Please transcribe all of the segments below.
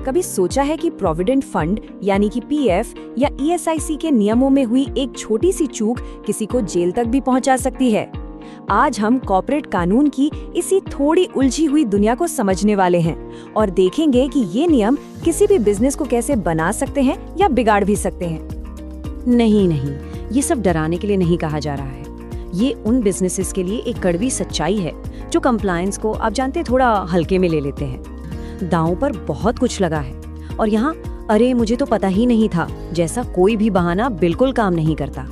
कभी सोचा है कि प्रोविडेंट फंड यानी कि पीएफ या ईएसआईसी के नियमों में हुई एक छोटी सी चूक किसी को जेल तक भी पहुंचा सकती है? आज हम कॉर्पोरेट कानून की इसी थोड़ी उलझी हुई दुनिया को समझने वाले हैं और देखेंगे कि ये नियम किसी भी बिजनेस को कैसे बना सकते हैं या बिगाड़ भी सकते हैं। नहीं, ये सब डराने के लिए नहीं कहा जा रहा है। ये उन बिजनेसेस के लिए एक कड़वी सच्चाई है जो कंप्लायंस को आप जानते थोड़ा हल्के में ले लेते हैं। दांव पर बहुत कुछ लगा है और यहाँ अरे मुझे तो पता ही नहीं था जैसा कोई भी बहाना बिल्कुल काम नहीं करता।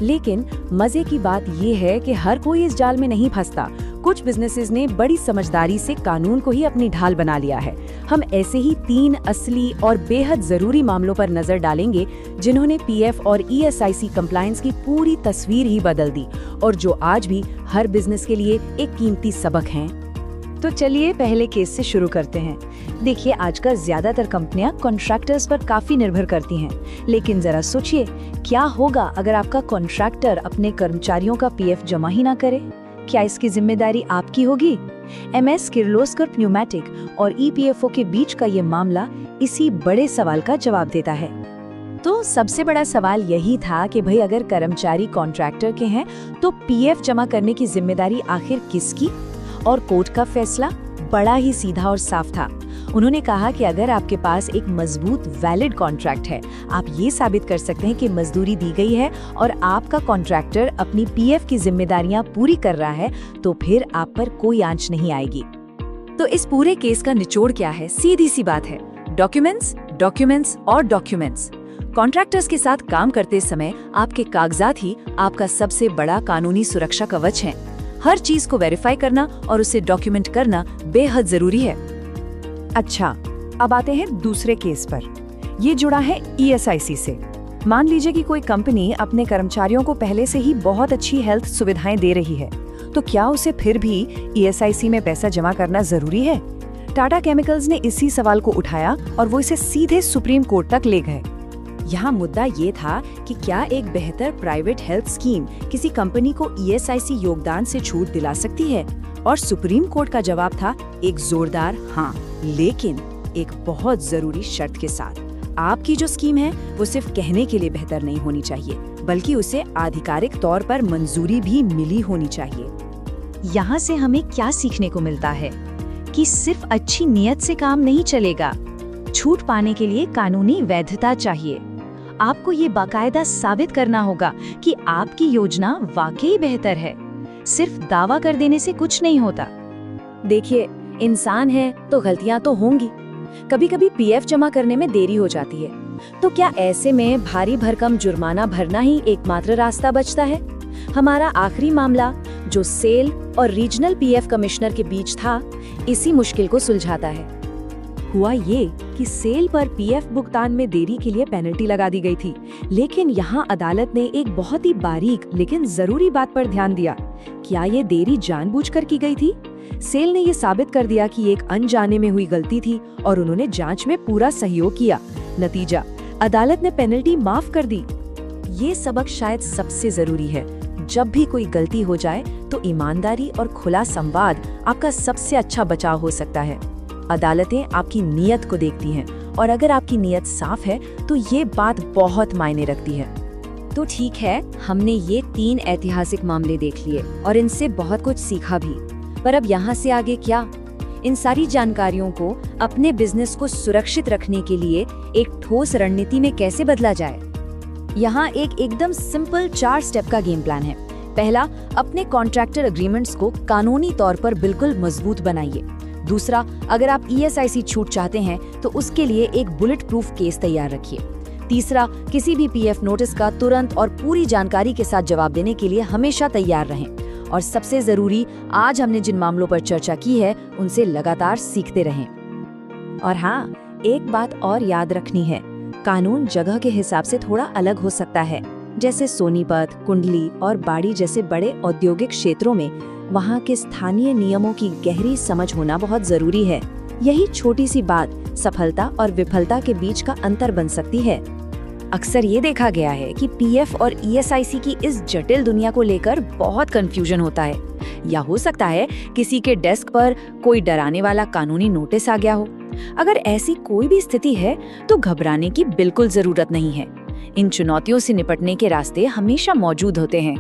लेकिन मजे की बात ये है कि हर कोई इस जाल में नहीं फंसता। कुछ बिजनेसेस ने बड़ी समझदारी से कानून को ही अपनी ढाल बना लिया है। हम ऐसे ही 3 असली और बेहद जरूरी मामलों पर नजर डालेंगे जिन्होंने पीएफ और ईएसआईसी कंप्लायंस की पूरी तस्वीर ही बदल दी और जो आज भी हर बिजनेस के लिए एक कीमती सबक हैं। तो चलिए पहले केस से शुरू करते हैं। देखिए, आजकल ज्यादातर कंपनियां कॉन्ट्रैक्टर्स पर काफी निर्भर करती हैं, लेकिन जरा सोचिए क्या होगा अगर आपका कॉन्ट्रैक्टर अपने कर्मचारियों का पीएफ जमा ही ना करे? क्या इसकी जिम्मेदारी आपकी होगी? एमएस किर्लोस्कर न्यूमैटिक और ईपीएफओ के बीच का ये मामला इसी बड़े सवाल का जवाब देता है। तो सबसे बड़ा सवाल यही था कि भाई अगर कर्मचारी कॉन्ट्रैक्टर के हैं तो पीएफ जमा करने की जिम्मेदारी आखिर किसकी? और कोर्ट का फैसला बड़ा ही सीधा और साफ था। उन्होंने कहा कि अगर आपके पास एक मजबूत वैलिड कॉन्ट्रैक्ट है, आप ये साबित कर सकते हैं कि मजदूरी दी गई है और आपका कॉन्ट्रैक्टर अपनी पीएफ की जिम्मेदारियां पूरी कर रहा है, तो फिर आप पर कोई आंच नहीं आएगी। तो इस पूरे केस का निचोड़ क्या है? सीधी सी बात है, डॉक्यूमेंट्स, डॉक्यूमेंट्स और डॉक्यूमेंट्स। कॉन्ट्रैक्टर्स के साथ काम करते समय आपके कागजात ही आपका सबसे बड़ा कानूनी सुरक्षा कवच है। हर चीज को वेरीफाई करना और उसे डॉक्यूमेंट करना बेहद जरूरी है। अच्छा, अब आते हैं दूसरे केस पर। ये जुड़ा है ईएसआईसी से। मान लीजिए कि कोई कंपनी अपने कर्मचारियों को पहले से ही बहुत अच्छी हेल्थ सुविधाएं दे रही है, तो क्या उसे फिर भी ईएसआईसी में पैसा जमा करना जरूरी है? टाटा केमिकल्स ने इसी सवाल को उठाया और वो इसे सीधे सुप्रीम कोर्ट तक ले गए। यहाँ मुद्दा ये था कि क्या एक बेहतर प्राइवेट हेल्थ स्कीम किसी कंपनी को ईएसआईसी योगदान से छूट दिला सकती है? और सुप्रीम कोर्ट का जवाब था एक जोरदार हाँ, लेकिन एक बहुत जरूरी शर्त के साथ। आपकी जो स्कीम है वो सिर्फ कहने के लिए बेहतर नहीं होनी चाहिए, बल्कि उसे आधिकारिक तौर पर मंजूरी भी मिली होनी चाहिए। यहाँ से हमें क्या सीखने को मिलता है कि सिर्फ अच्छी नीयत से काम नहीं चलेगा। छूट पाने के लिए कानूनी वैधता चाहिए। आपको ये बाकायदा साबित करना होगा कि आपकी योजना वाकई बेहतर है। सिर्फ दावा कर देने से कुछ नहीं होता। देखिए, इंसान है तो गलतियां तो होंगी। कभी कभी पीएफ जमा करने में देरी हो जाती है, तो क्या ऐसे में भारी भरकम जुर्माना भरना ही एकमात्र रास्ता बचता है? हमारा आखिरी मामला जो सेल और रीजनल पीएफ कमिश्नर के बीच था, इसी मुश्किल को सुलझाता है। हुआ ये कि सेल पर पीएफ भुगतान में देरी के लिए पेनल्टी लगा दी गई थी, लेकिन यहाँ अदालत ने एक बहुत ही बारीक लेकिन जरूरी बात पर ध्यान दिया। क्या ये देरी जानबूझकर की गई थी? सेल ने ये साबित कर दिया कि एक अनजाने में हुई गलती थी और उन्होंने जांच में पूरा सहयोग किया। नतीजा, अदालत ने पेनल्टी माफ कर दी। ये सबक शायद सबसे जरूरी है। जब भी कोई गलती हो जाए तो ईमानदारी और खुला संवाद आपका सबसे अच्छा बचाव हो सकता है। अदालतें आपकी नीयत को देखती हैं और अगर आपकी नीयत साफ है तो ये बात बहुत मायने रखती है। तो ठीक है, हमने ये 3 ऐतिहासिक मामले देख लिए और इनसे बहुत कुछ सीखा भी, पर अब यहाँ से आगे क्या? इन सारी जानकारियों को अपने बिजनेस को सुरक्षित रखने के लिए एक ठोस रणनीति में कैसे बदला जाए? यहाँ एक एकदम सिंपल 4 स्टेप का गेम प्लान है। पहला, अपने कॉन्ट्रैक्टर एग्रीमेंट्स को कानूनी तौर पर बिल्कुल मजबूत बनाइए। दूसरा, अगर आप ईएसआईसी छूट चाहते हैं तो उसके लिए एक बुलेट प्रूफ केस तैयार रखिए। तीसरा, किसी भी पीएफ नोटिस का तुरंत और पूरी जानकारी के साथ जवाब देने के लिए हमेशा तैयार रहें। और सबसे जरूरी, आज हमने जिन मामलों पर चर्चा की है उनसे लगातार सीखते रहें। और हाँ, एक बात और याद रखनी है, कानून जगह के हिसाब से थोड़ा अलग हो सकता है। जैसे सोनीपत, कुंडली और बाड़ी जैसे बड़े औद्योगिक क्षेत्रों में वहाँ के स्थानीय नियमों की गहरी समझ होना बहुत जरूरी है। यही छोटी सी बात सफलता और विफलता के बीच का अंतर बन सकती है। अक्सर ये देखा गया है कि पीएफ और ईएसआईसी की इस जटिल दुनिया को लेकर बहुत कंफ्यूजन होता है, या हो सकता है किसी के डेस्क पर कोई डराने वाला कानूनी नोटिस आ गया हो। अगर ऐसी कोई भी स्थिति है तो घबराने की बिल्कुल जरूरत नहीं है। इन चुनौतियों से निपटने के रास्ते हमेशा मौजूद होते हैं।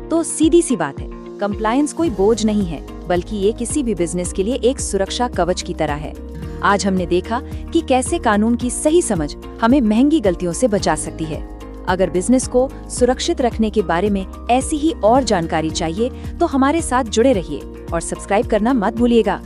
तो सीधी सी बात है, कंप्लायंस कोई बोझ नहीं है, बल्कि ये किसी भी बिजनेस के लिए एक सुरक्षा कवच की तरह है। आज हमने देखा कि कैसे कानून की सही समझ हमें महंगी गलतियों से बचा सकती है। अगर बिजनेस को सुरक्षित रखने के बारे में ऐसी ही और जानकारी चाहिए तो हमारे साथ जुड़े रहिए और सब्सक्राइब करना मत भूलिएगा।